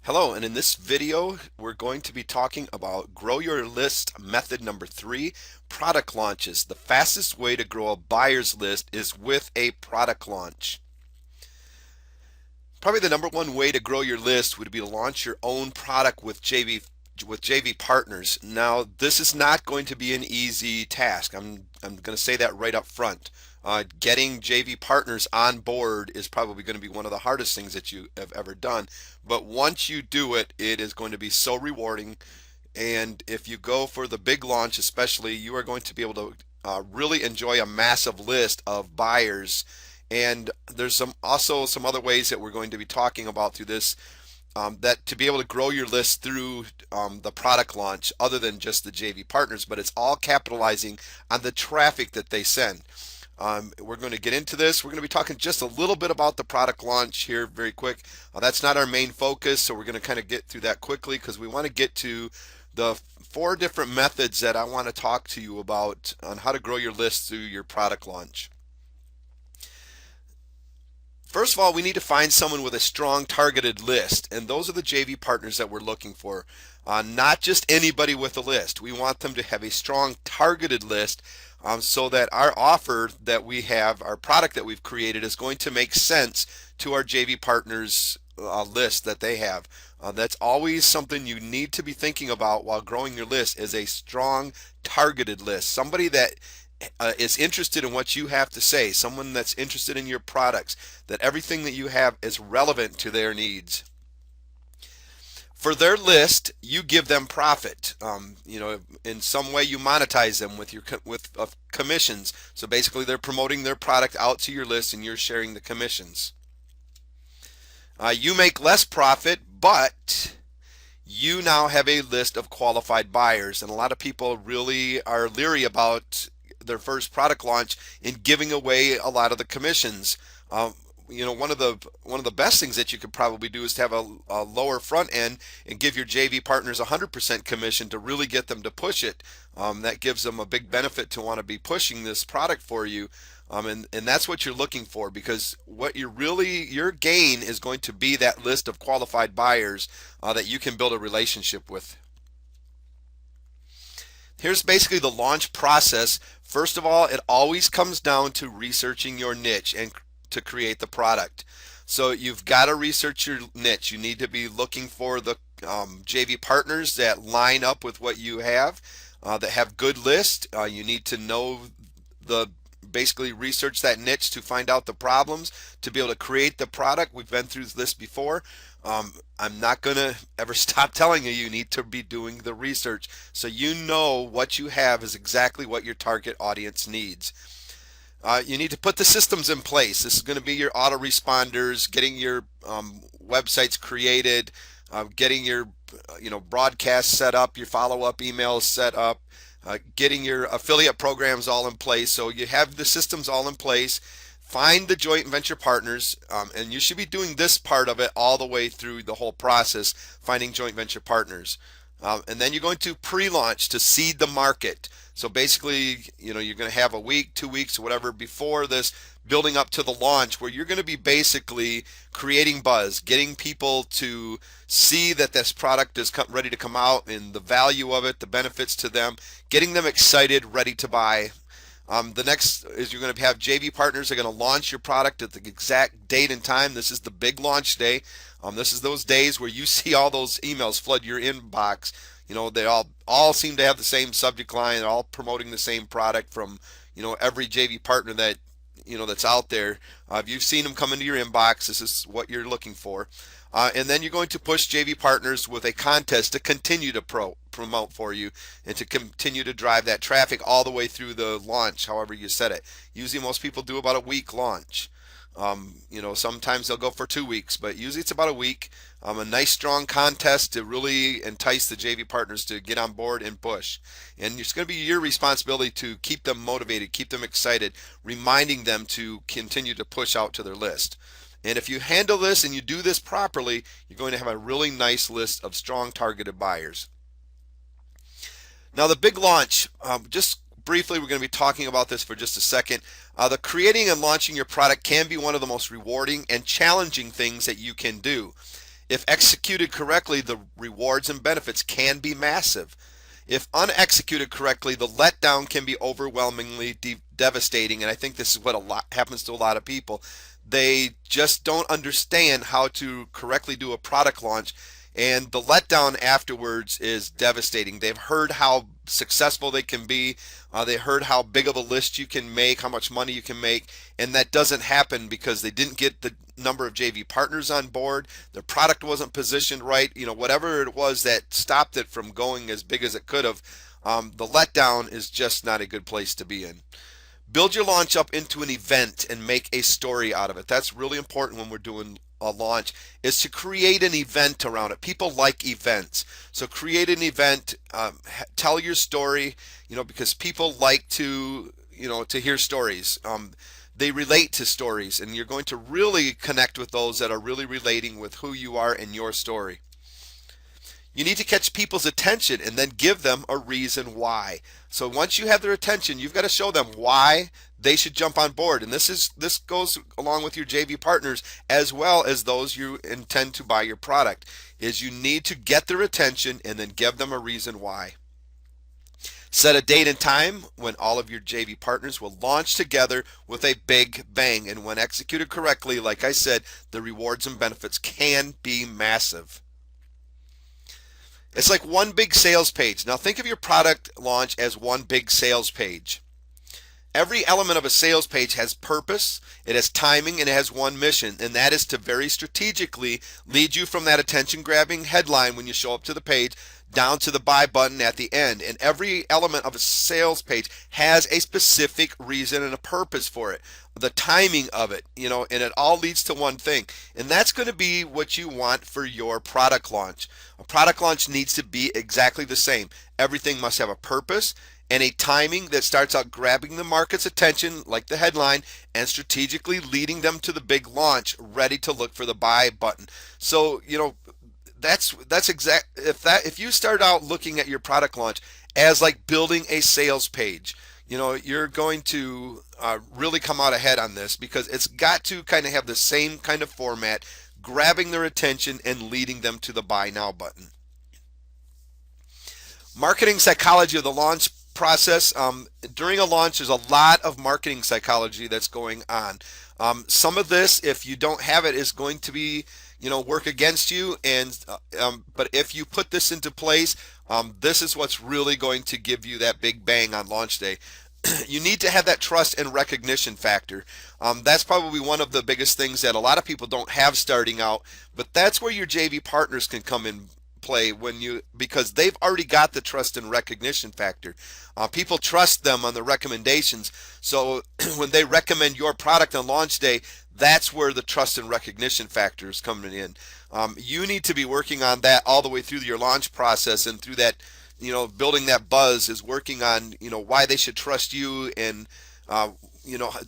Hello, and in this video, we're going to be talking about grow your list method number 3, product launches. The fastest way to grow a buyer's list is with a product launch. Probably the number one way to grow your list would be to launch your own product with JV partners. Now, this is not going to be an easy task. I'm going to say that right up front. Getting JV partners on board is probably going to be one of the hardest things that you have ever done. But once you do it, it is going to be so rewarding. And if you go for the big launch, especially, you are going to be able to really enjoy a massive list of buyers. And there's also some other ways that we're going to be talking about through this, that to be able to grow your list through the product launch other than just the JV partners, but it's all capitalizing on the traffic that they send. We're going to get into this. We're going to be talking just a little bit about the product launch here very quick. That's not our main focus, so we're going to kind of get through that quickly because we want to get to the 4 different methods that I want to talk to you about on how to grow your list through your product launch. First of all, we need to find someone with a strong targeted list, and those are the JV partners that we're looking for. Not just anybody with a list. We want them to have a strong targeted list, so that our offer that we have, our product that we've created, is going to make sense to our JV partners list that they have. That's always something you need to be thinking about while growing your list, is a strong targeted list. Somebody that is interested in what you have to say, someone that's interested in your products, that everything that you have is relevant to their needs. For their list, you give them profit. In some way you monetize them with commissions. So basically, they're promoting their product out to your list, and you're sharing the commissions. You make less profit, but you now have a list of qualified buyers, and a lot of people really are leery about their first product launch in giving away a lot of the commissions. One of the best things that you could probably do is to have a lower front end and give your JV partners 100% commission to really get them to push it. That gives them a big benefit to want to be pushing this product for you. And that's what you're looking for, because what your gain is going to be that list of qualified buyers that you can build a relationship with. Here's basically the launch process. First of all, it always comes down to researching your niche and to create the product. So you've got to research your niche. You need to be looking for the JV partners that line up with what you have, that have good lists. You need to know basically research that niche to find out the problems to be able to create the product. We've been through this before. I'm not going to ever stop telling you, you need to be doing the research so you know what you have is exactly what your target audience needs. You need to put the systems in place. This is going to be your autoresponders, getting your websites created, getting your broadcast set up, your follow-up emails set up, getting your affiliate programs all in place. So you have the systems all in place. Find the joint venture partners, and you should be doing this part of it all the way through the whole process, finding joint venture partners. And then you're going to pre-launch to seed the market. So basically, you're going to have a week, 2 weeks, or whatever before this, building up to the launch, where you're going to be basically creating buzz, getting people to see that this product is ready to come out and the value of it, the benefits to them, getting them excited, ready to buy. The next is you're going to have JV partners that are going to launch your product at the exact date and time. This is the big launch day. This is those days where you see all those emails flood your inbox. They all seem to have the same subject line. They're all promoting the same product from every JV partner that that's out there. If you've seen them come into your inbox, this is what you're looking for. And then you're going to push JV partners with a contest to continue to promote for you and to continue to drive that traffic all the way through the launch, however you set it. Usually most people do about a week launch. Sometimes they'll go for 2 weeks, but usually it's about a week. A nice strong contest to really entice the JV partners to get on board and push. And it's going to be your responsibility to keep them motivated, keep them excited, reminding them to continue to push out to their list. And if you handle this and you do this properly, you're going to have a really nice list of strong targeted buyers. Now the big launch, just briefly, we're going to be talking about this for just a second. The creating and launching your product can be one of the most rewarding and challenging things that you can do. If executed correctly, the rewards and benefits can be massive. If unexecuted correctly, the letdown can be overwhelmingly devastating. And I think this is what a lot happens to a lot of people. They just don't understand how to correctly do a product launch, and the letdown afterwards is devastating. They've heard how successful they can be. They heard how big of a list you can make, how much money you can make, and that doesn't happen because they didn't get the number of JV partners on board. Their product wasn't positioned right. Whatever it was that stopped it from going as big as it could have. The letdown is just not a good place to be in. Build your launch up into an event and make a story out of it. That's really important when we're doing a launch, is to create an event around it. People like events. So create an event, tell your story, because people like to hear stories. They relate to stories, and you're going to really connect with those that are really relating with who you are and your story. You need to catch people's attention and then give them a reason why. So once you have their attention, you've got to show them why they should jump on board. And this goes along with your JV partners as well as those you intend to buy your product. Is you need to get their attention and then give them a reason why. Set a date and time when all of your JV partners will launch together with a big bang. And when executed correctly, like I said, the rewards and benefits can be massive. It's like one big sales page. Now think of your product launch as one big sales page. Every element of a sales page has purpose, it has timing, and it has one mission, and that is to very strategically lead you from that attention-grabbing headline when you show up to the page down to the buy button at the end. And every element of a sales page has a specific reason and a purpose for it. The timing of it, and it all leads to one thing. And that's going to be what you want for your product launch. A product launch needs to be exactly the same. Everything must have a purpose and a timing that starts out grabbing the market's attention, like the headline, and strategically leading them to the big launch, ready to look for the buy button. So, that's exact. If you start out looking at your product launch as like building a sales page, you're going to really come out ahead on this, because it's got to kind of have the same kind of format, grabbing their attention and leading them to the buy now button. Marketing psychology of the launch process. During a launch, there's a lot of marketing psychology that's going on. Some of this, if you don't have it, is going to be work against you, and but if you put this into place, this is what's really going to give you that big bang on launch day. You need to have that trust and recognition factor. That's probably one of the biggest things that a lot of people don't have starting out, but that's where your JV partners can come in play, because they've already got the trust and recognition factor. People trust them on the recommendations, so when they recommend your product on launch day, that's where the trust and recognition factor is coming in. You need to be working on that all the way through your launch process, and through that, building that buzz is working on, why they should trust you, and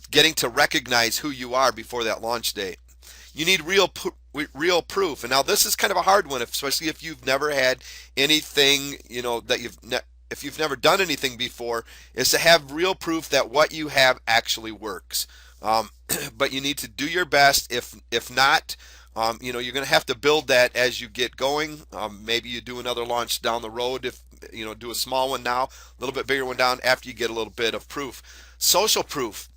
getting to recognize who you are before that launch day. You need real proof, and now this is kind of a hard one, especially if you've never had anything, if you've never done anything before, is to have real proof that what you have actually works. But you need to do your best. If not, you're going to have to build that as you get going. Maybe you do another launch down the road. If do a small one now, a little bit bigger one down after you get a little bit of proof. Social proof.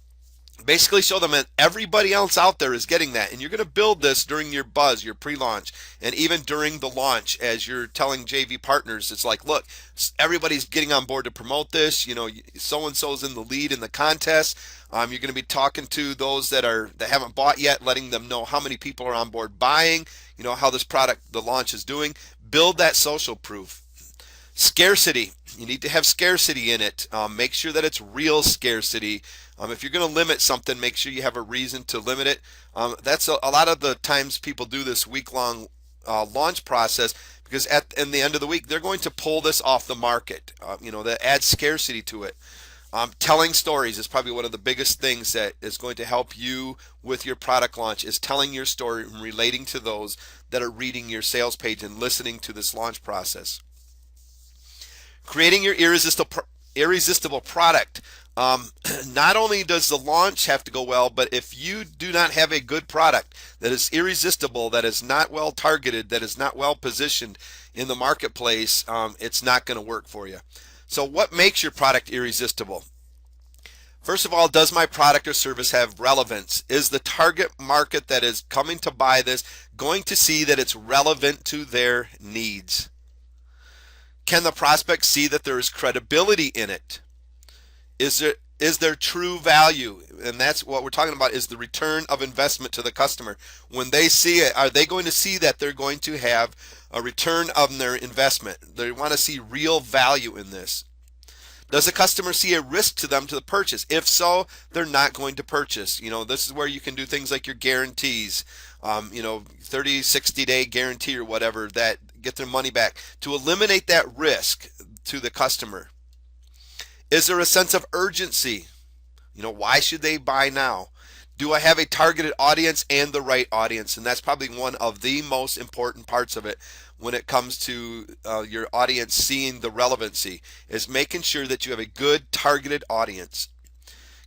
Basically show them that everybody else out there is getting that, and you're going to build this during your buzz, your pre-launch, and even during the launch as you're telling JV partners. It's like, look, everybody's getting on board to promote this. So and so's in the lead in the contest. You're going to be talking to those that haven't bought yet, letting them know how many people are on board buying. How this product, the launch, is doing. Build that social proof. Scarcity. You need to have scarcity in it. Make sure that it's real scarcity. If you're going to limit something, make sure you have a reason to limit it. That's a lot of the times people do this week-long launch process, because in the end of the week, they're going to pull this off the market. That adds scarcity to it. Telling stories is probably one of the biggest things that is going to help you with your product launch, is telling your story and relating to those that are reading your sales page and listening to this launch process. Creating your irresistible product. Um, Not only does the launch have to go well, but if you do not have a good product that is irresistible, that is not well targeted, that is not well positioned in the marketplace, it's not going to work for you. So, what makes your product irresistible? First of all, does my product or service have relevance? Is the target market that is coming to buy this going to see that it's relevant to their needs? Can the prospect see that there is credibility in it? Is there true value? And that's what we're talking about, is the return of investment to the customer. When they see it, are they going to see that they're going to have a return of their investment? They want to see real value in this. Does the customer see a risk to them to the purchase? If so, they're not going to purchase. This is where you can do things like your guarantees, 30, 60-day guarantee or whatever, that get their money back to eliminate that risk to the customer. Is there a sense of urgency? Why should they buy now? Do I have a targeted audience and the right audience? And that's probably one of the most important parts of it when it comes to your audience seeing the relevancy, is making sure that you have a good targeted audience.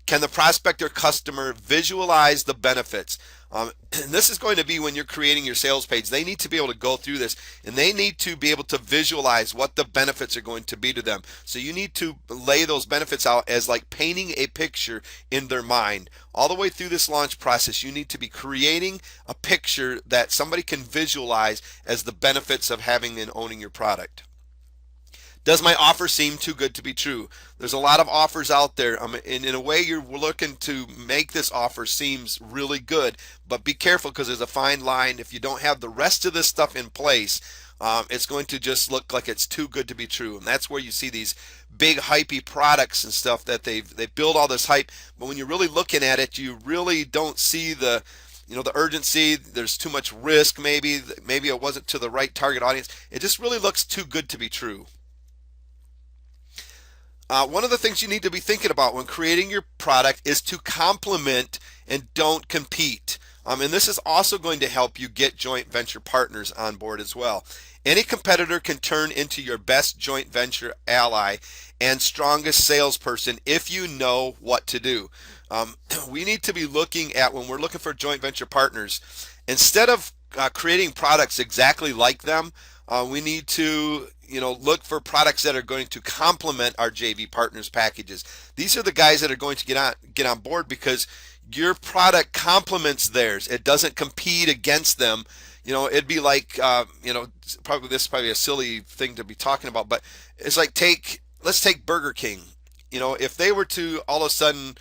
Can the prospect or customer visualize the benefits? And this is going to be when you're creating your sales page. They need to be able to go through this, and they need to be able to visualize what the benefits are going to be to them. So you need to lay those benefits out as like painting a picture in their mind. All the way through this launch process, you need to be creating a picture that somebody can visualize as the benefits of having and owning your product. Does my offer seem too good to be true? There's a lot of offers out there, and in a way, you're looking to make this offer seems really good, but be careful, because there's a fine line. If you don't have the rest of this stuff in place, it's going to just look like it's too good to be true, and that's where you see these big hypey products and stuff that they build all this hype, but when you're really looking at it, you really don't see the urgency. There's too much risk. Maybe it wasn't to the right target audience. It just really looks too good to be true. One of the things you need to be thinking about when creating your product is to complement and don't compete. And this is also going to help you get joint venture partners on board as well. Any competitor can turn into your best joint venture ally and strongest salesperson if you know what to do. We need to be looking at, when we're looking for joint venture partners, instead of creating products exactly like them, we need to look for products that are going to complement our JV partners packages. These are the guys that are going to get on board, because your product complements theirs. It doesn't compete against them. It'd be like probably this is probably a silly thing to be talking about, but it's like, let's take Burger King. If they were to all of a sudden,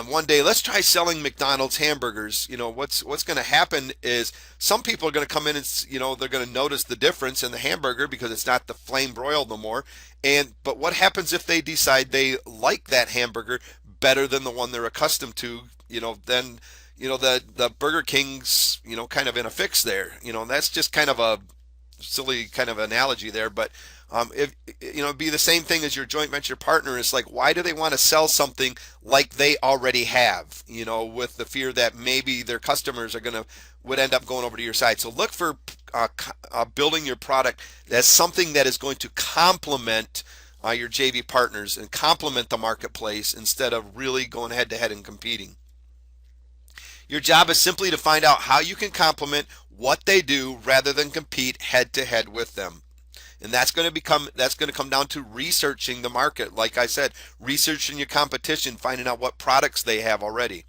one day, let's try selling McDonald's hamburgers. What's going to happen is some people are going to come in and they're going to notice the difference in the hamburger, because it's not the flame broiled no more. But what happens if they decide they like that hamburger better than the one they're accustomed to? Then the Burger King's kind of in a fix there. That's just kind of a silly kind of analogy there, but if it'd be the same thing as your joint venture partner. It's like, why do they want to sell something like they already have? With the fear that maybe their customers would end up going over to your side. So look for building your product as something that is going to complement your JV partners and complement the marketplace, instead of really going head to head and competing. Your job is simply to find out how you can complement what they do rather than compete head to head with them. And that's going to come down to researching the market. Like I said, researching your competition, finding out what products they have already.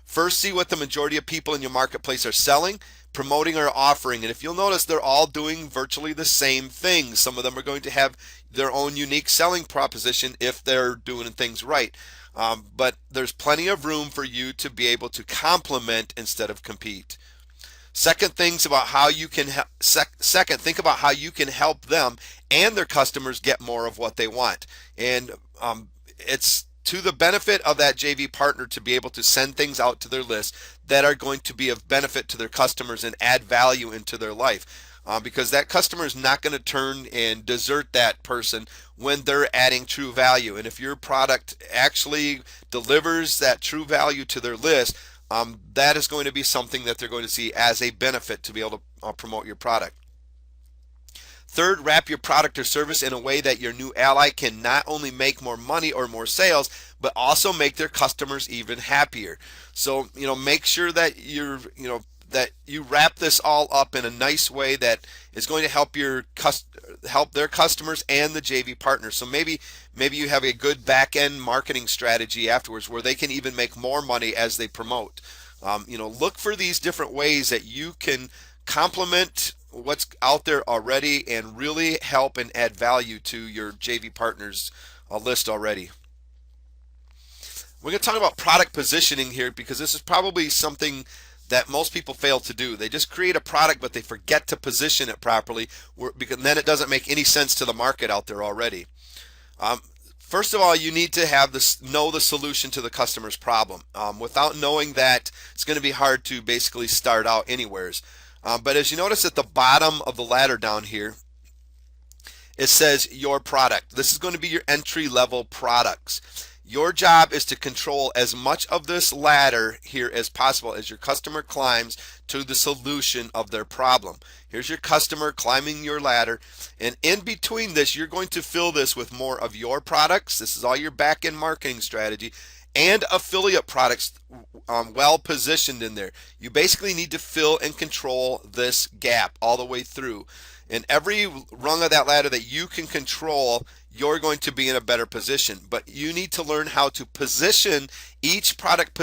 First, see what the majority of people in your marketplace are selling, promoting, or offering. And if you'll notice, they're all doing virtually the same things. Some of them are going to have their own unique selling proposition if they're doing things right. But there's plenty of room for you to be able to complement instead of compete. Second, think about how you can help them and their customers get more of what they want. And it's to the benefit of that JV partner to be able to send things out to their list that are going to be of benefit to their customers and add value into their life. Because that customer is not going to turn and desert that person when they're adding true value. And if your product actually delivers that true value to their list, that is going to be something that they're going to see as a benefit to be able to promote your product. Third, wrap your product or service in a way that your new ally can not only make more money or more sales, but also make their customers even happier. So, make sure that that you wrap this all up in a nice way that is going to help their customers and the JV partners. So maybe you have a good back end marketing strategy afterwards where they can even make more money as they promote. Look for these different ways that you can complement what's out there already and really help and add value to your JV partners list already. We're going to talk about product positioning here because this is probably something that most people fail to do. They just create a product, but they forget to position it properly, because then it doesn't make any sense to the market out there already. First of all, you need to know the solution to the customer's problem. Without knowing that, it's going to be hard to basically start out anywheres. But as you notice at the bottom of the ladder down here, it says your product. This is going to be your entry level products. Your job is to control as much of this ladder here as possible as your customer climbs to the solution of their problem. Here's your customer climbing your ladder, and in between this, you're going to fill this with more of your products. This is all your back-end marketing strategy and affiliate products well positioned in there. You basically need to fill and control this gap all the way through. And every rung of that ladder that you can control, you're going to be in a better position. But you need to learn how to position each product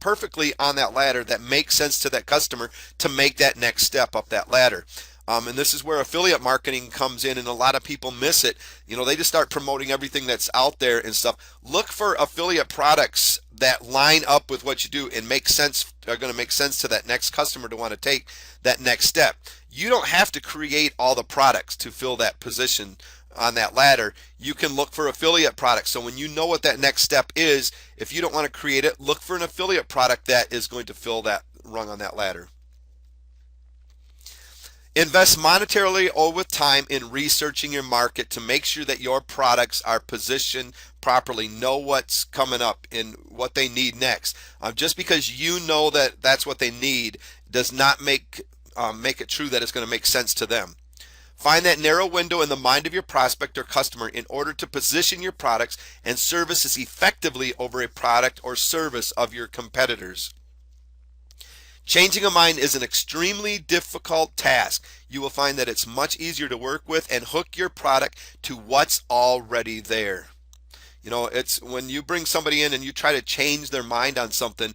perfectly on that ladder that makes sense to that customer to make that next step up that ladder. And this is where affiliate marketing comes in, and a lot of people miss it. They just start promoting everything that's out there and stuff. Look for affiliate products that line up with what you do and are going to make sense to that next customer to want to take that next step. You don't have to create all the products to fill that position on that ladder. You can look for affiliate products. So when you know what that next step is, if you don't want to create it, look for an affiliate product that is going to fill that rung on that ladder. Invest monetarily or with time in researching your market to make sure that your products are positioned properly. Know what's coming up and what they need next. Just because you know that that's what they need does not make it true that it's going to make sense to them. Find that narrow window in the mind of your prospect or customer in order to position your products and services effectively over a product or service of your competitors. Changing a mind is an extremely difficult task. You will find that it's much easier to work with and hook your product to what's already there. It's when you bring somebody in and you try to change their mind on something,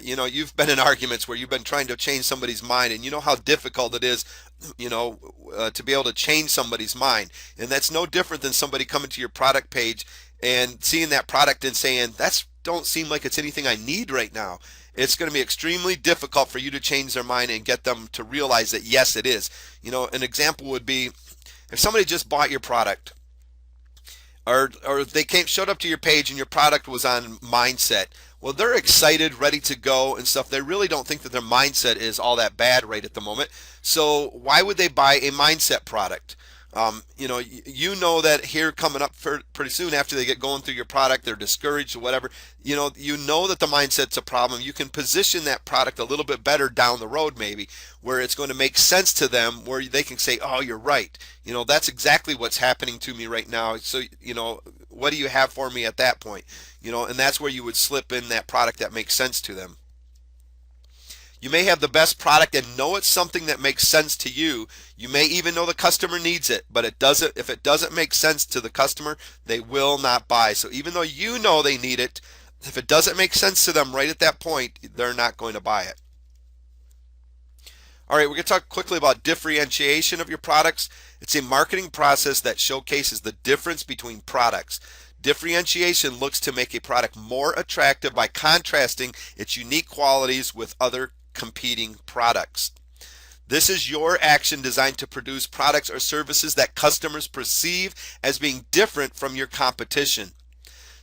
you've been in arguments where you've been trying to change somebody's mind, and you know how difficult it is, to be able to change somebody's mind. And that's no different than somebody coming to your product page and seeing that product and saying, "That's don't seem like it's anything I need right now." It's going to be extremely difficult for you to change their mind and get them to realize that yes, it is. An example would be if somebody just bought your product, or they showed up to your page and your product was on mindset. Well, they're excited, ready to go and stuff. They really don't think that their mindset is all that bad right at the moment. So why would they buy a mindset product? That here coming up pretty soon after they get going through your product, they're discouraged or whatever. That the mindset's a problem. You can position that product a little bit better down the road, maybe, where it's going to make sense to them, where they can say, "Oh, you're right. That's exactly what's happening to me right now. So, what do you have for me at that point?" And that's where you would slip in that product that makes sense to them. You may have the best product and know it's something that makes sense to you. You may even know the customer needs it, but if it doesn't make sense to the customer, they will not buy. So even though you know they need it, if it doesn't make sense to them right at that point, they're not going to buy it. All right, we're going to talk quickly about differentiation of your products. It's a marketing process that showcases the difference between products. Differentiation looks to make a product more attractive by contrasting its unique qualities with other competing products. This is your action designed to produce products or services that customers perceive as being different from your competition.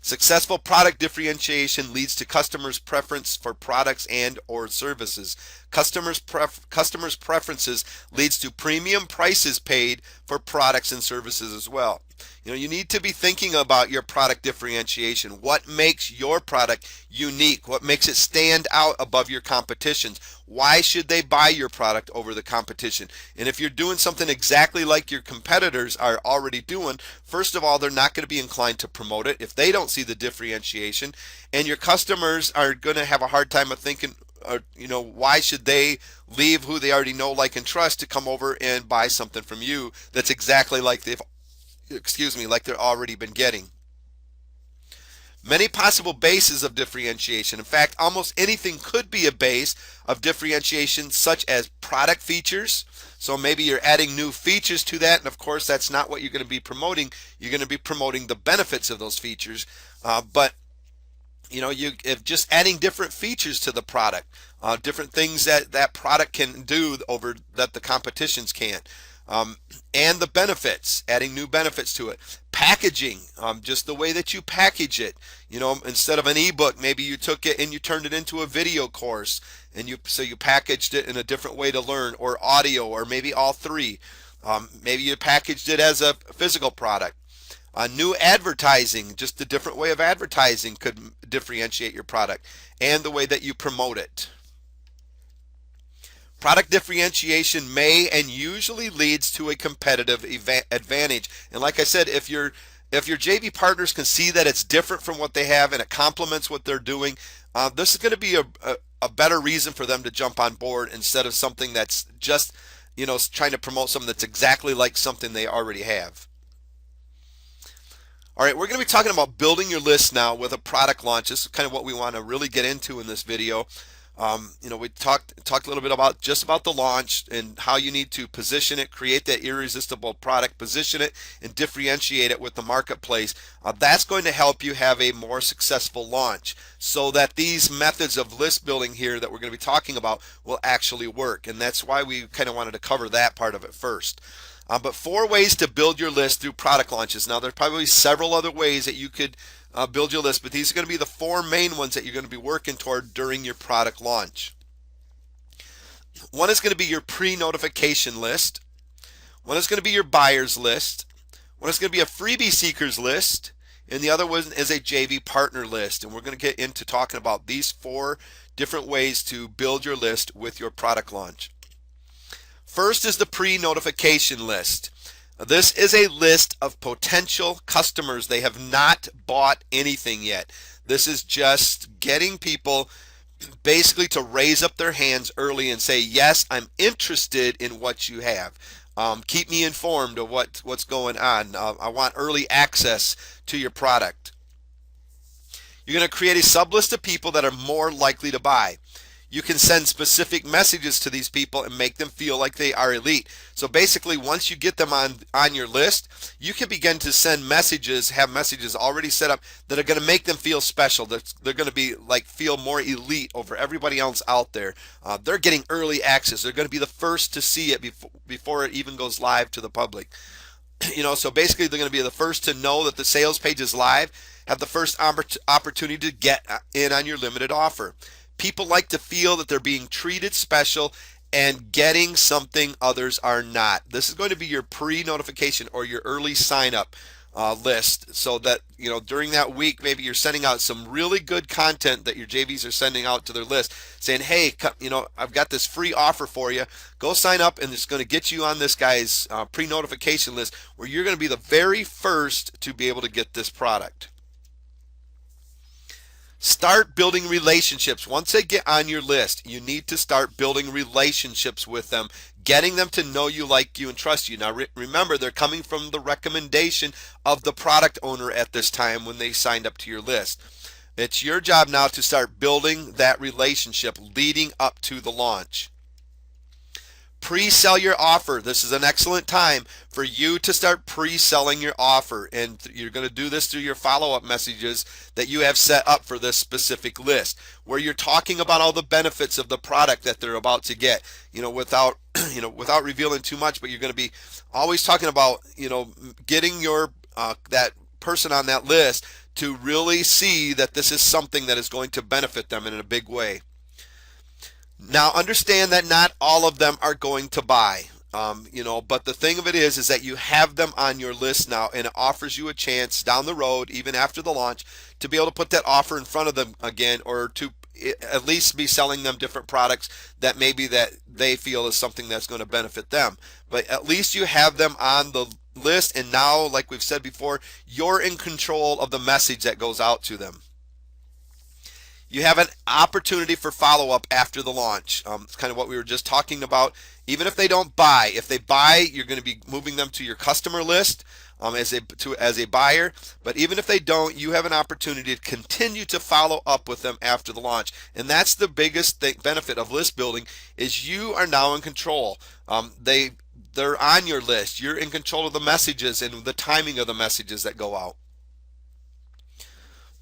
Successful product differentiation leads to customers' preference for products and or services. Customers' preferences leads to premium prices paid for products and services as well. You need to be thinking about your product differentiation. What makes your product unique? What makes it stand out above your competitions? Why should they buy your product over the competition? And if you're doing something exactly like your competitors are already doing, first of all, they're not going to be inclined to promote it if they don't see the differentiation. And your customers are going to have a hard time of thinking, why should they leave who they already know, like, and trust to come over and buy something from you that's exactly like like they've already been getting. Many possible bases of differentiation. In fact, almost anything could be a base of differentiation, such as product features. So maybe you're adding new features to that, and of course, that's not what you're going to be promoting. You're going to be promoting the benefits of those features. But if just adding different features to the product, different things that product can do over that the competitions can't. And the benefits, adding new benefits to it. Packaging, just the way that you package it. Instead of an ebook, maybe you took it and you turned it into a video course, and you packaged it in a different way to learn, or audio, or maybe all three. Maybe you packaged it as a physical product. New advertising, just a different way of advertising could differentiate your product, and the way that you promote it. Product differentiation may and usually leads to a competitive advantage. And like I said, if your JV partners can see that it's different from what they have and it complements what they're doing, this is going to be a better reason for them to jump on board, instead of something that's just trying to promote something that's exactly like something they already have. All right, we're going to be talking about building your list now with a product launch. This is kind of what we want to really get into in this video. We talked a little bit about the launch and how you need to position it, create that irresistible product, position it, and differentiate it with the marketplace. That's going to help you have a more successful launch, so that these methods of list building here that we're going to be talking about will actually work. And that's why we kind of wanted to cover that part of it first. But 4 ways to build your list through product launches. Now, there's probably several other ways that you could build your list, but these are going to be the 4 main ones that you're going to be working toward during your product launch. One is going to be your pre-notification list. One is going to be your buyers list. One is going to be a freebie seekers list. And the other one is a JV partner list. And we're going to get into talking about these 4 different ways to build your list with your product launch. First is the pre-notification list. This is a list of potential customers. They have not bought anything yet. This is just getting people basically to raise up their hands early and say, yes, I'm interested in what you have. Keep me informed of what's going on. I want early access to your product. You're going to create a sublist of people that are more likely to buy. You can send specific messages to these people and make them feel like they are elite. So basically, once you get them on your list, you can begin to send messages, have messages already set up that are going to make them feel special. They're going to be feel more elite over everybody else out there. They're getting early access. They're going to be the first to see it before it even goes live to the public. So basically, they're going to be the first to know that the sales page is live, have the first opportunity to get in on your limited offer. People like to feel that they're being treated special and getting something others are not. This is going to be your pre-notification or your early sign-up list, so that during that week, maybe you're sending out some really good content that your JVs are sending out to their list, saying, hey, I've got this free offer for you. Go sign up, and it's going to get you on this guy's pre-notification list, where you're going to be the very first to be able to get this product. Start building relationships. Once they get on your list, you need to start building relationships with them, getting them to know you, like you, and trust you. Now, remember, they're coming from the recommendation of the product owner at this time when they signed up to your list. It's your job now to start building that relationship leading up to the launch. Pre-sell your offer. This is an excellent time for you to start pre-selling your offer, and you're going to do this through your follow-up messages that you have set up for this specific list, where you're talking about all the benefits of the product that they're about to get, without revealing too much. But you're going to be always talking about getting your that person on that list to really see that this is something that is going to benefit them in a big way. Now, understand that not all of them are going to buy. But the thing of it is that you have them on your list now, and it offers you a chance down the road, even after the launch, to be able to put that offer in front of them again, or to at least be selling them different products that maybe that they feel is something that's going to benefit them. But at least you have them on the list, and now, like we've said before, you're in control of the message that goes out to them. You have an opportunity for follow up after the launch. It's kind of what we were just talking about. Even if they don't buy, if they buy, you're going to be moving them to your customer list as a buyer. But even if they don't, you have an opportunity to continue to follow up with them after the launch. And that's the biggest benefit of list building is you are now in control. They're on your list. You're in control of the messages and the timing of the messages that go out.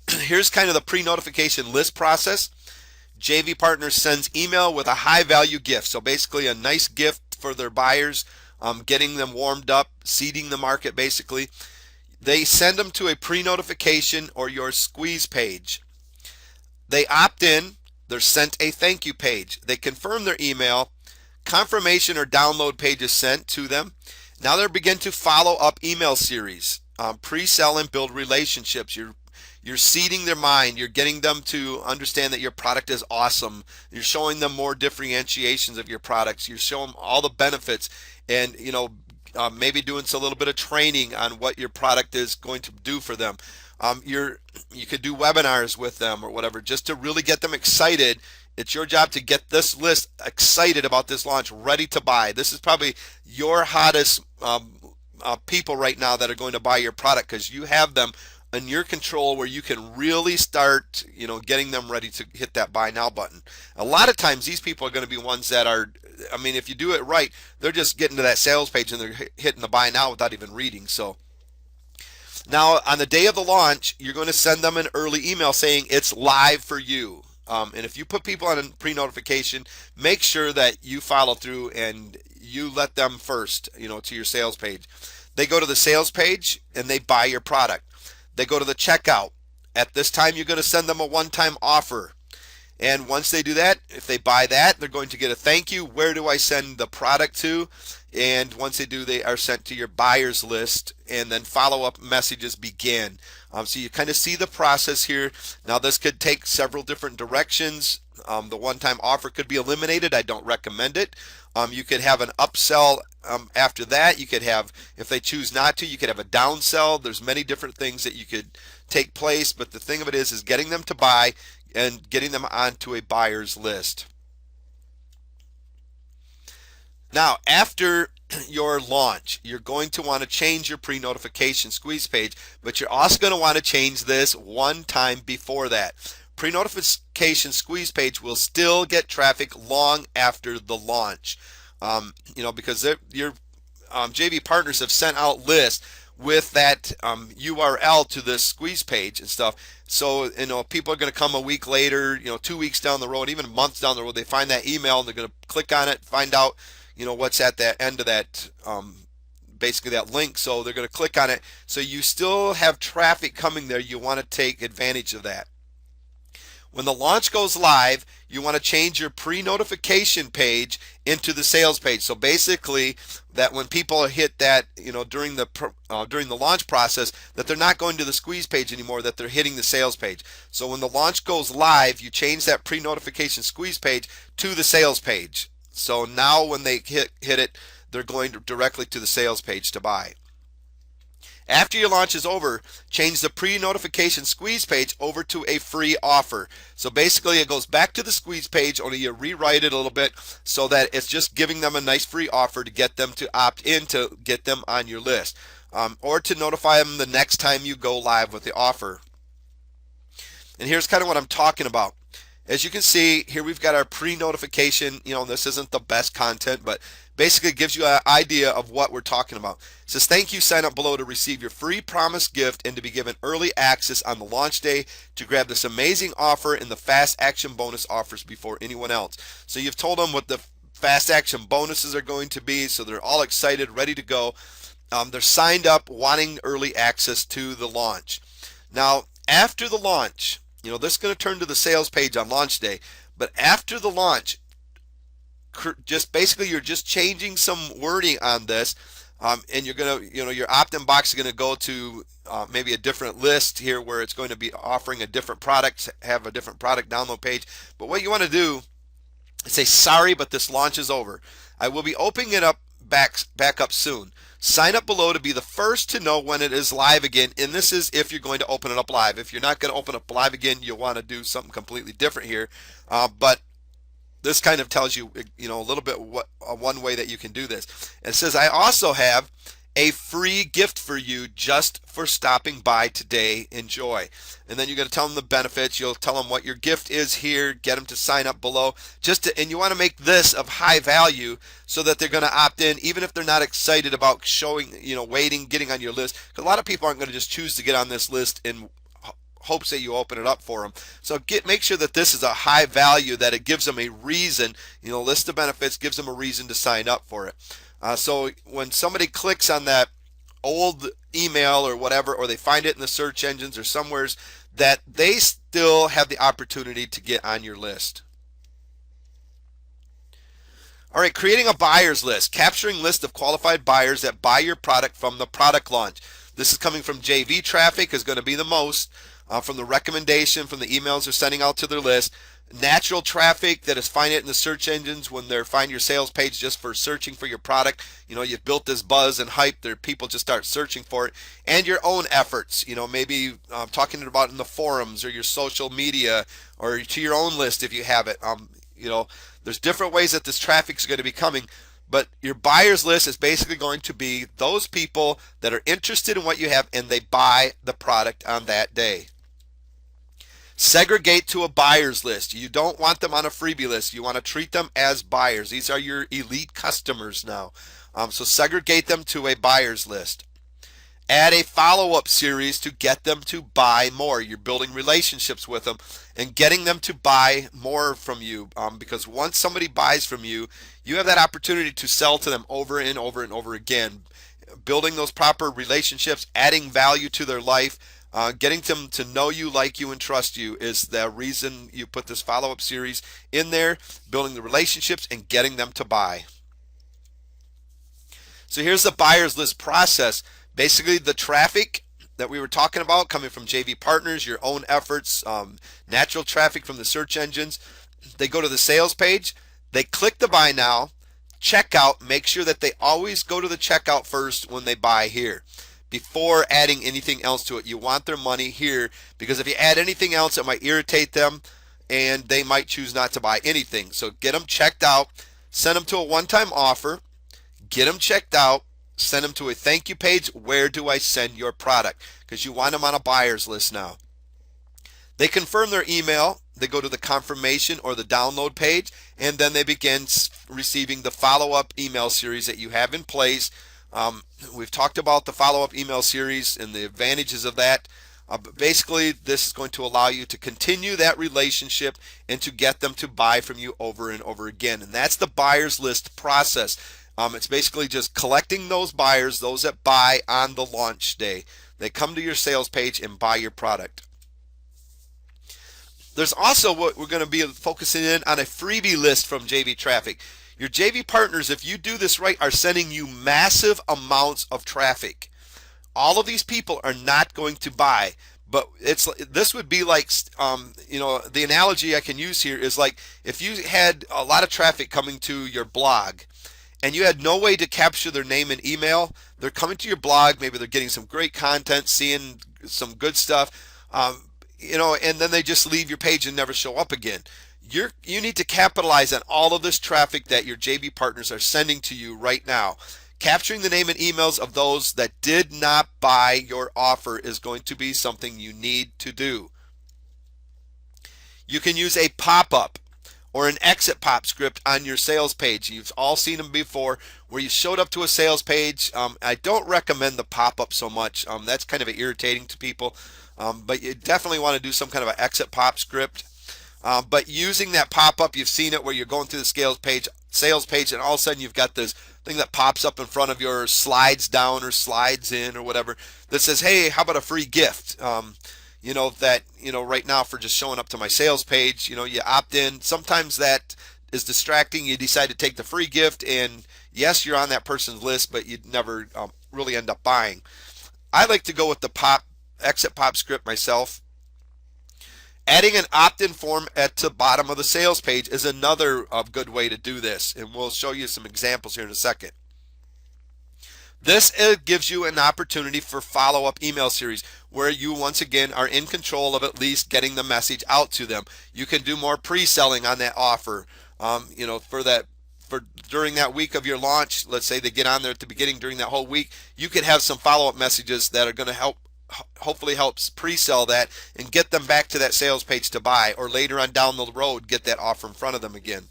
Here's kind of the pre-notification list process. JV Partners sends email with a high value gift. So basically a nice gift for their buyers, getting them warmed up, seeding the market basically. They send them to a pre-notification or your squeeze page. They opt in. They're sent a thank you page. They confirm their email. Confirmation or download page is sent to them. Now they begin to follow up email series. Pre-sell and build relationships. You're seeding their mind. You're getting them to understand that your product is awesome. You're showing them more differentiations of your products. You're showing them all the benefits, and maybe doing a little bit of training on what your product is going to do for them. You could do webinars with them or whatever, just to really get them excited. It's your job to get this list excited about this launch, ready to buy. This is probably your hottest people right now that are going to buy your product because you have them in your control where you can really start, getting them ready to hit that buy now button. A lot of times these people are going to be ones that are, if you do it right, they're just getting to that sales page and they're hitting the buy now without even reading. So now on the day of the launch, you're going to send them an early email saying it's live for you. And if you put people on a pre-notification, make sure that you follow through and you let them first, to your sales page. They go to the sales page and they buy your product. They go to the checkout. At this time, you're going to send them a one-time offer. And once they do that, if they buy that, they're going to get a thank you. Where do I send the product to? And once they do, they are sent to your buyers list, and then follow-up messages begin. So you kind of see the process here. Now, this could take several different directions. The one-time offer could be eliminated. I don't recommend it. You could have an upsell after that. You could have, if they choose not to, you could have a downsell. There's many different things that you could take place, but the thing of it is getting them to buy and getting them onto a buyer's list. Now, after your launch, you're going to want to change your pre-notification squeeze page, but you're also going to want to change this one time before that. Pre-notification squeeze page will still get traffic long after the launch, because your JV Partners have sent out lists with that URL to this squeeze page and stuff. So people are going to come a week later, 2 weeks down the road, even months down the road. They find that email and they're going to click on it, find out what's at that end of that, basically that link. So they're going to click on it. So you still have traffic coming there. You want to take advantage of that. When the launch goes live, you want to change your pre-notification page into the sales page. So basically, that when people hit that, during the launch process, that they're not going to the squeeze page anymore, that they're hitting the sales page. So when the launch goes live, you change that pre-notification squeeze page to the sales page. So now when they hit it, they're going directly to the sales page to buy. After your launch is over, change the pre-notification squeeze page over to a free offer. So basically it goes back to the squeeze page, only you rewrite it a little bit so that it's just giving them a nice free offer to get them to opt in to get them on your list, or to notify them the next time you go live with the offer. And here's kind of what I'm talking about. As you can see, here we've got our pre-notification. This isn't the best content, but basically it gives you an idea of what we're talking about. It says, thank you, sign up below to receive your free promised gift and to be given early access on the launch day to grab this amazing offer and the fast action bonus offers before anyone else. So you've told them what the fast action bonuses are going to be, so they're all excited, ready to go. They're signed up, wanting early access to the launch. Now, after the launch, this is going to turn to the sales page on launch day, but after the launch, just basically you're just changing some wording on this, and you're gonna, your opt-in box is gonna go to maybe a different list here where it's going to be offering a different product, have a different product download page. But what you want to do is say, sorry, but this launch is over. I will be opening it up back up soon. Sign up below to be the first to know when it is live again. And this is if you're going to open it up live. If you're not going to open up live again, you'll want to do something completely different here. But this kind of tells you, a little bit what one way that you can do this. And it says, I also have a free gift for you just for stopping by today. Enjoy. And then you're going to tell them the benefits. You'll tell them what your gift is here. Get them to sign up below. And you want to make this of high value so that they're going to opt in, even if they're not excited about showing, waiting, getting on your list. Because a lot of people aren't going to just choose to get on this list in hopes that you open it up for them. So make sure that this is a high value, that it gives them a reason, list of benefits, gives them a reason to sign up for it. So when somebody clicks on that old email or whatever, or they find it in the search engines or somewheres, that they still have the opportunity to get on your list. All right, creating a buyer's list, capturing list of qualified buyers that buy your product from the product launch. This is coming from JV traffic, is going to be the most, from the recommendation, from the emails they're sending out to their list. Natural traffic that is find it in the search engines when they're find your sales page just for searching for your product. You've built this buzz and hype there, people just start searching for it. And your own efforts, maybe talking about in the forums or your social media or to your own list if you have it. There's different ways that this traffic is going to be coming. But your buyer's list is basically going to be those people that are interested in what you have and they buy the product on that day. Segregate to a buyer's list. You don't want them on a freebie list. You want to treat them as buyers. These are your elite customers now. So segregate them to a buyer's list. Add a follow-up series to get them to buy more. You're building relationships with them and getting them to buy more from you, because once somebody buys from you, you have that opportunity to sell to them over and over and over again. Building those proper relationships, adding value to their life, getting them to know you, like you, and trust you is the reason you put this follow-up series in there, building the relationships and getting them to buy. So here's the buyer's list process. Basically, the traffic that we were talking about coming from JV partners, your own efforts, natural traffic from the search engines. They go to the sales page, they click the buy now, checkout, make sure that they always go to the checkout first when they buy here before adding anything else to it. You want their money here, because if you add anything else, it might irritate them and they might choose not to buy anything. So get them checked out, send them to a one-time offer, get them checked out, send them to a thank you page. Where do I send your product? Because you want them on a buyer's list now. They confirm their email, they go to the confirmation or the download page, and then they begin receiving the follow-up email series that you have in place. We've talked about the follow-up email series and the advantages of that. But basically, this is going to allow you to continue that relationship and to get them to buy from you over and over again. And that's the buyer's list process. It's basically just collecting those buyers, those that buy on the launch day. They come to your sales page and buy your product. There's also what we're going to be focusing in on, a freebie list from JV Traffic. Your JV partners, if you do this right, are sending you massive amounts of traffic. All of these people are not going to buy, but this would be like, the analogy I can use here is like if you had a lot of traffic coming to your blog and you had no way to capture their name and email. They're coming to your blog, maybe they're getting some great content, seeing some good stuff, and then they just leave your page and never show up again. You need to capitalize on all of this traffic that your JV partners are sending to you right now. Capturing the name and emails of those that did not buy your offer is going to be something you need to do. You can use a pop-up or an exit pop script on your sales page. You've all seen them before where you showed up to a sales page. I don't recommend the pop-up so much. That's kind of irritating to people, but you definitely want to do some kind of an exit pop script. But using that pop-up, you've seen it where you're going through the sales page, and all of a sudden you've got this thing that pops up in front of your slides down or slides in or whatever that says, hey, how about a free gift? Right now for just showing up to my sales page, you opt in. Sometimes that is distracting. You decide to take the free gift, and yes, you're on that person's list, but you'd never really end up buying. I like to go with the exit pop script myself. Adding an opt-in form at the bottom of the sales page is another good way to do this, and we'll show you some examples here in a second. This gives you an opportunity for follow-up email series where you once again are in control of at least getting the message out to them. You can do more pre-selling on that offer. For during that week of your launch, let's say they get on there at the beginning during that whole week, you could have some follow-up messages that are going to hopefully helps pre-sell that and get them back to that sales page to buy, or later on down the road get that offer in front of them again.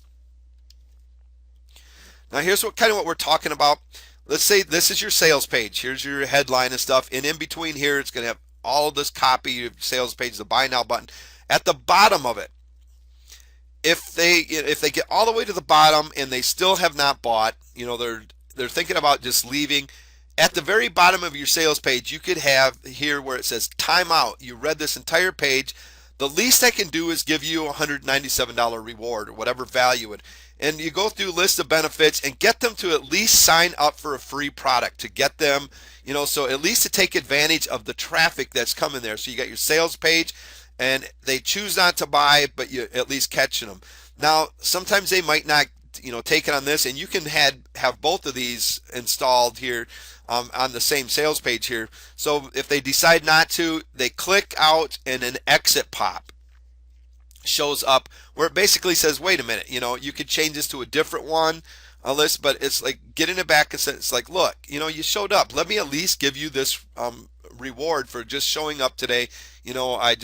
Now here's what we're talking about. Let's say this is your sales page. Here's your headline and stuff, and in between here it's going to have all of this copy of sales page, the buy now button. At the bottom of it, if they get all the way to the bottom and they still have not bought, they're thinking about just leaving. At the very bottom of your sales page, you could have here where it says timeout. You read this entire page. The least I can do is give you a $197 reward or whatever value it. And you go through a list of benefits and get them to at least sign up for a free product to get them, so at least to take advantage of the traffic that's coming there. So you got your sales page and they choose not to buy, but you at least catching them. Now, sometimes they might not, take it on this, and you can have both of these installed here on the same sales page here. So if they decide not to, they click out and an exit pop shows up where it basically says, wait a minute, you could change this to a different one, a list, but it's like getting it back. It's like, look, you showed up. Let me at least give you this reward for just showing up today. I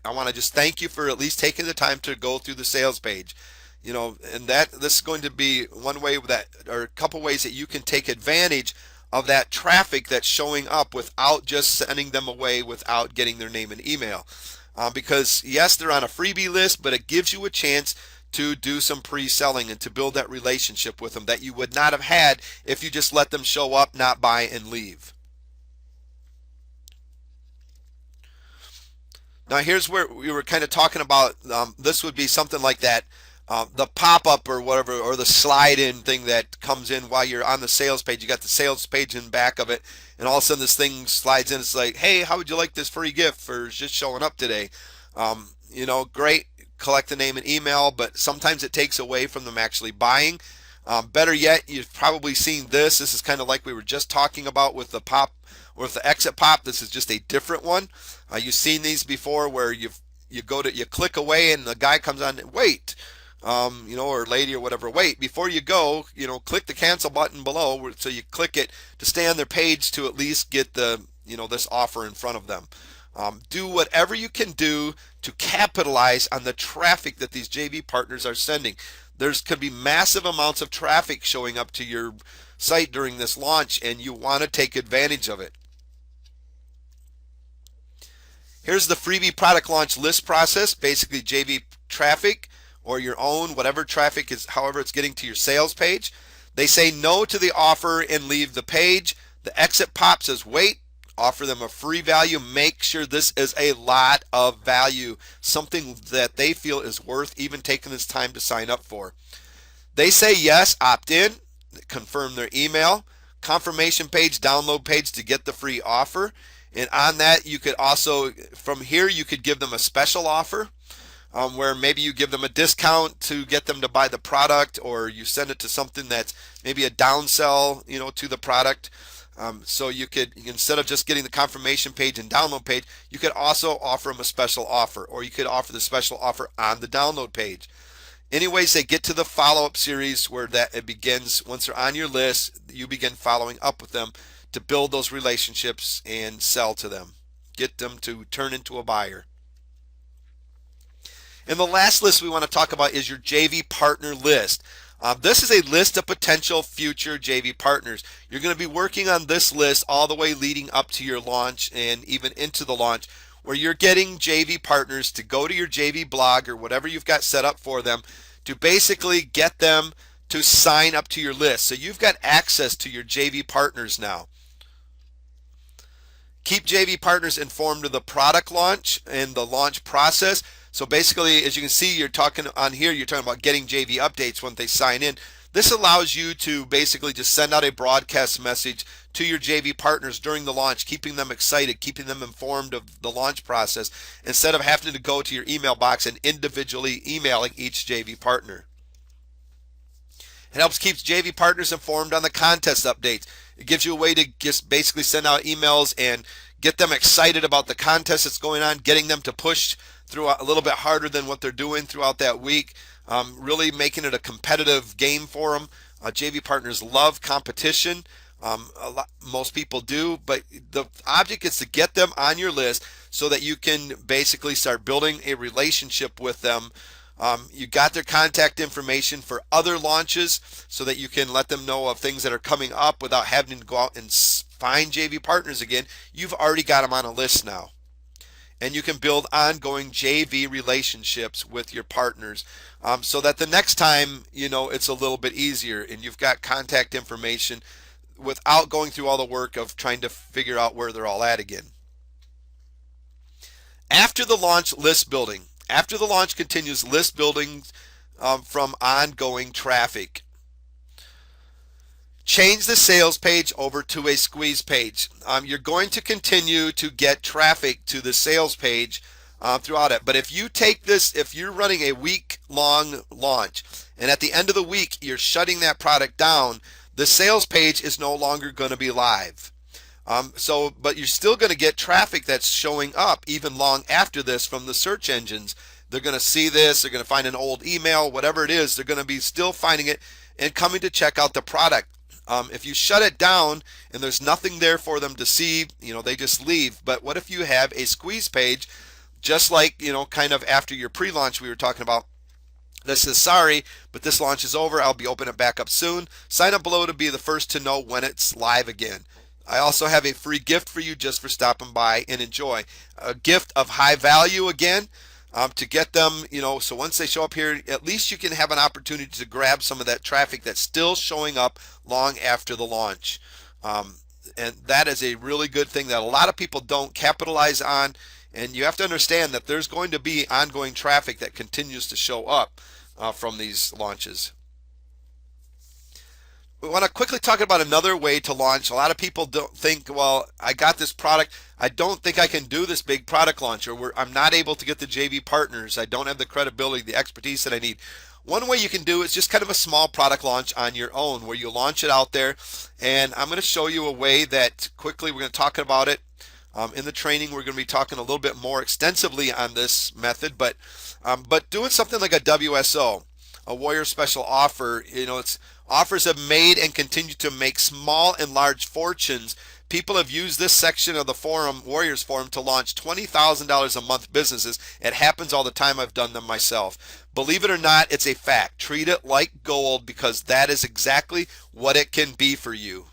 want to just thank you for at least taking the time to go through the sales page. And this is going to be one way that, or a couple ways that you can take advantage of that traffic that's showing up without just sending them away without getting their name and email. Because yes, they're on a freebie list, but it gives you a chance to do some pre-selling and to build that relationship with them that you would not have had if you just let them show up, not buy, and leave. Now here's where we were kind of talking about, this would be something like that, the pop-up or whatever, or the slide-in thing that comes in while you're on the sales page. You got the sales page in back of it, and all of a sudden this thing slides in. It's like, hey, how would you like this free gift for just showing up today? Great, collect the name and email, but sometimes it takes away from them actually buying. Better yet, you've probably seen this. This is kind of like we were just talking about with the pop or with the exit pop. This is just a different one. You've seen these before where you click away and the guy comes on, wait, or lady or whatever, wait, before you go, click the cancel button below. So you click it to stay on their page to at least get the, this offer in front of them. Do whatever you can do to capitalize on the traffic that these JV partners are sending. There's could be massive amounts of traffic showing up to your site during this launch, and you want to take advantage of it. Here's the freebie product launch list process, basically JV traffic or your own, whatever traffic is, however it's getting to your sales page. They say no to the offer and leave the page. The exit pop says wait, offer them a free value. Make sure this is a lot of value, something that they feel is worth even taking this time to sign up for. They say yes, opt in, confirm their email, confirmation page, download page to get the free offer. And on that, you could also, from here, you could give them a special offer where maybe you give them a discount to get them to buy the product, or you send it to something that's maybe a downsell, to the product. So you could, instead of just getting the confirmation page and download page, you could also offer them a special offer, or you could offer the special offer on the download page. Anyways, they get to the follow-up series where that it begins. Once they're on your list, you begin following up with them to build those relationships and sell to them, get them to turn into a buyer. And the last list we want to talk about is your JV partner list. This is a list of potential future JV partners. You're going to be working on this list all the way leading up to your launch and even into the launch, where you're getting JV partners to go to your JV blog or whatever you've got set up for them to basically get them to sign up to your list. So you've got access to your JV partners now. Keep JV partners informed of the product launch and the launch process So basically, as you can see, you're talking on here, you're talking about getting JV updates when they sign in. This allows you to basically just send out a broadcast message to your JV partners during the launch, keeping them excited, keeping them informed of the launch process, instead of having to go to your email box and individually emailing each JV partner. It helps keep JV partners informed on the contest updates. It gives you a way to just basically send out emails and get them excited about the contest that's going on, getting them to push through a little bit harder than what they're doing throughout that week, really making it a competitive game for them. JV partners love competition. Most people do, but the object is to get them on your list so that you can basically start building a relationship with them. You got their contact information for other launches so that you can let them know of things that are coming up without having to go out and find JV partners again. You've already got them on a list now. And you can build ongoing JV relationships with your partners, so that the next time, it's a little bit easier and you've got contact information without going through all the work of trying to figure out where they're all at again. After the launch, list building. After the launch continues list building from ongoing traffic. Change the sales page over to a squeeze page. You're going to continue to get traffic to the sales page throughout it. But if you take this, if you're running a week-long launch and at the end of the week you're shutting that product down, the sales page is no longer going to be live. But you're still going to get traffic that's showing up even long after this from the search engines. They're going to see this, they're going to find an old email, whatever it is, they're going to be still finding it and coming to check out the product. If you shut it down and there's nothing there for them to see, they just leave. But what if you have a squeeze page, just like, kind of after your pre-launch we were talking about, that says, sorry, but this launch is over. I'll be opening it back up soon. Sign up below to be the first to know when it's live again. I also have a free gift for you just for stopping by and enjoy. A gift of high value again, to get them, so once they show up here, at least you can have an opportunity to grab some of that traffic that's still showing up long after the launch. And that is a really good thing that a lot of people don't capitalize on. And you have to understand that there's going to be ongoing traffic that continues to show up from these launches. We want to quickly talk about another way to launch. A lot of people don't think, well, I got this product, I don't think I can do this big product launch, or I'm not able to get the JV partners, I don't have the credibility, the expertise that I need. One way you can do is just kind of a small product launch on your own, where you launch it out there. And I'm going to show you a way that quickly we're going to talk about it. In the training, we're going to be talking a little bit more extensively on this method, but doing something like a WSO, a Warrior Special Offer, it's offers have made and continue to make small and large fortunes. People have used this section of the forum, Warriors Forum, to launch $20,000 a month businesses. It happens all the time. I've done them myself. Believe it or not, it's a fact. Treat it like gold, because that is exactly what it can be for you.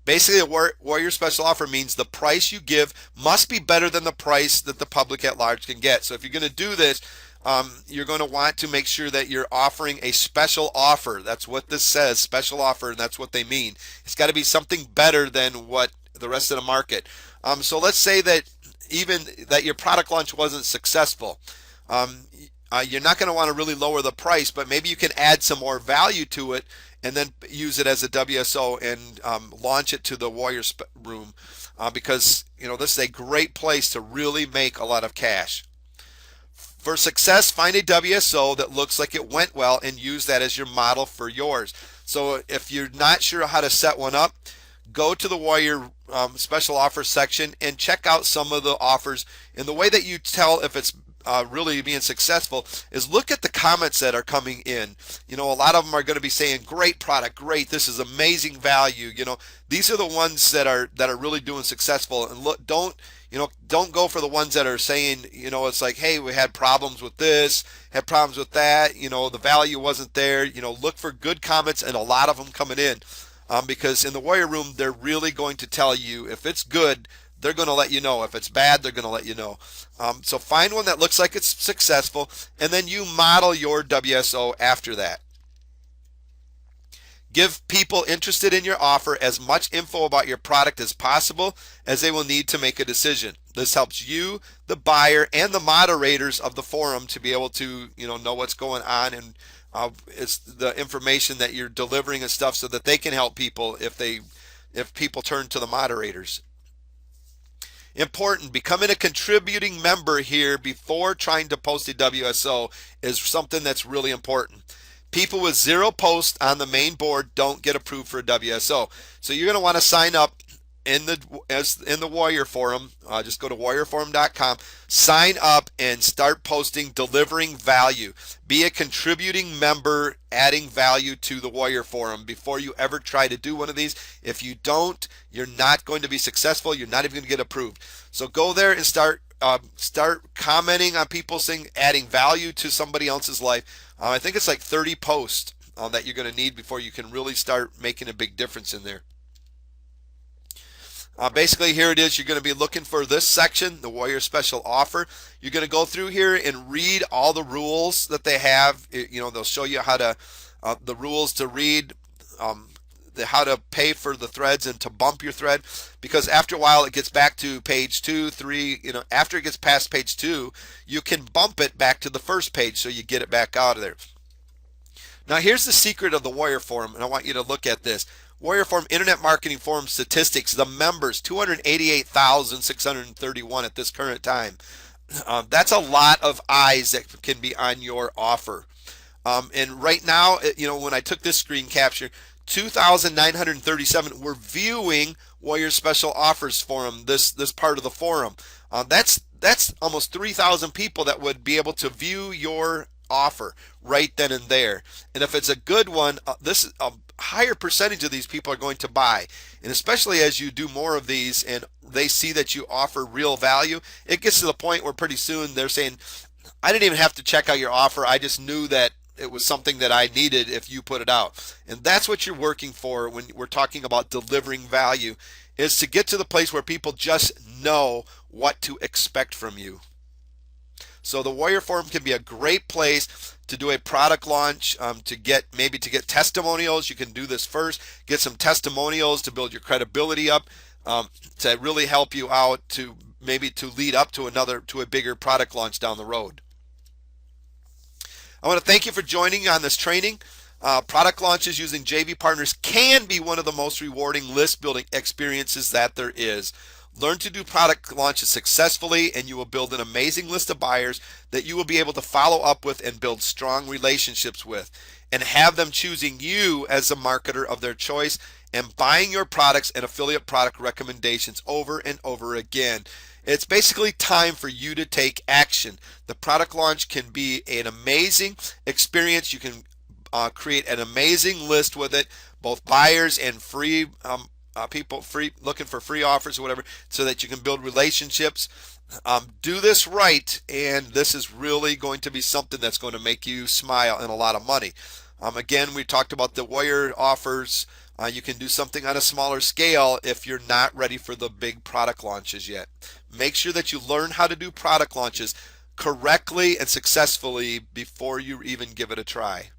Basically, a Warrior Special Offer means the price you give must be better than the price that the public at large can get. So if you're going to do this, you're going to want to make sure that you're offering a special offer. That's what this says, special offer, and that's what they mean. It's got to be something better than what the rest of the market. So let's say that even that your product launch wasn't successful. You're not going to want to really lower the price, but maybe you can add some more value to it and then use it as a WSO and launch it to the Warrior Room, because this is a great place to really make a lot of cash. For success, find a WSO that looks like it went well and use that as your model for yours. So if you're not sure how to set one up, go to the Warrior Special Offer section and check out some of the offers. And the way that you tell if it's really being successful is look at the comments that are coming in. A lot of them are going to be saying, great product, great, this is amazing value. These are the ones that are really doing successful. And look, don't go for the ones that are saying, it's like, hey, we had problems with this, had problems with that, the value wasn't there. Look for good comments, and a lot of them coming in, because in the Warrior Room, they're really going to tell you if it's good. They're going to let you know. If it's bad, they're going to let you know. So find one that looks like it's successful, and then you model your WSO after that. Give people interested in your offer as much info about your product as possible, as they will need to make a decision. This helps you, the buyer, and the moderators of the forum to be able to, know what's going on, and it's the information that you're delivering and stuff, so that they can help people if people turn to the moderators. Important, becoming a contributing member here before trying to post a WSO is something that's really important. People with 0 posts on the main board don't get approved for a WSO. So you're going to want to sign up in the Warrior Forum. Just go to warriorforum.com, sign up, and start posting, delivering value. Be a contributing member, adding value to the Warrior Forum before you ever try to do one of these. If you don't, you're not going to be successful. You're not even going to get approved. So go there and start commenting on people, saying, adding value to somebody else's life. I think it's like 30 posts that you're going to need before you can really start making a big difference in there. Basically, here it is. You're going to be looking for this section, the Warrior Special Offer. You're going to go through here and read all the rules that they have. They'll show you how to the rules to read, how to pay for the threads and to bump your thread, because after a while it gets back to page 2, 3. After it gets past page 2, you can bump it back to the first page, so you get it back out of there. Now here's the secret of the Warrior Forum, and I want you to look at this. Warrior Forum Internet Marketing Forum statistics, the members, 288,631 at this current time. That's a lot of eyes that can be on your offer. And right now, when I took this screen capture, 2,937 were viewing Warrior Special Offers Forum, this part of the forum. That's almost 3,000 people that would be able to view your offer right then and there. And if it's a good one, this is a higher percentage of these people are going to buy. And especially as you do more of these and they see that you offer real value, it gets to the point where pretty soon they're saying, I didn't even have to check out your offer. I just knew that it was something that I needed if you put it out. And that's what you're working for when we're talking about delivering value, is to get to the place where people just know what to expect from you. So the Warrior Forum can be a great place to do a product launch, to get testimonials. You can do this first, get some testimonials to build your credibility up, to really help you out to lead up to a bigger product launch down the road. I want to thank you for joining on this training. Product launches using JV Partners can be one of the most rewarding list building experiences that there is. Learn to do product launches successfully, and you will build an amazing list of buyers that you will be able to follow up with and build strong relationships with, and have them choosing you as the marketer of their choice and buying your products and affiliate product recommendations over and over again. It's basically time for you to take action. The product launch can be an amazing experience. You can create an amazing list with it, both buyers and free people looking for free offers or whatever, so that you can build relationships. Do this right, and this is really going to be something that's going to make you smile and a lot of money. Again, we talked about the Warrior offers. You can do something on a smaller scale if you're not ready for the big product launches yet. Make sure that you learn how to do product launches correctly and successfully before you even give it a try.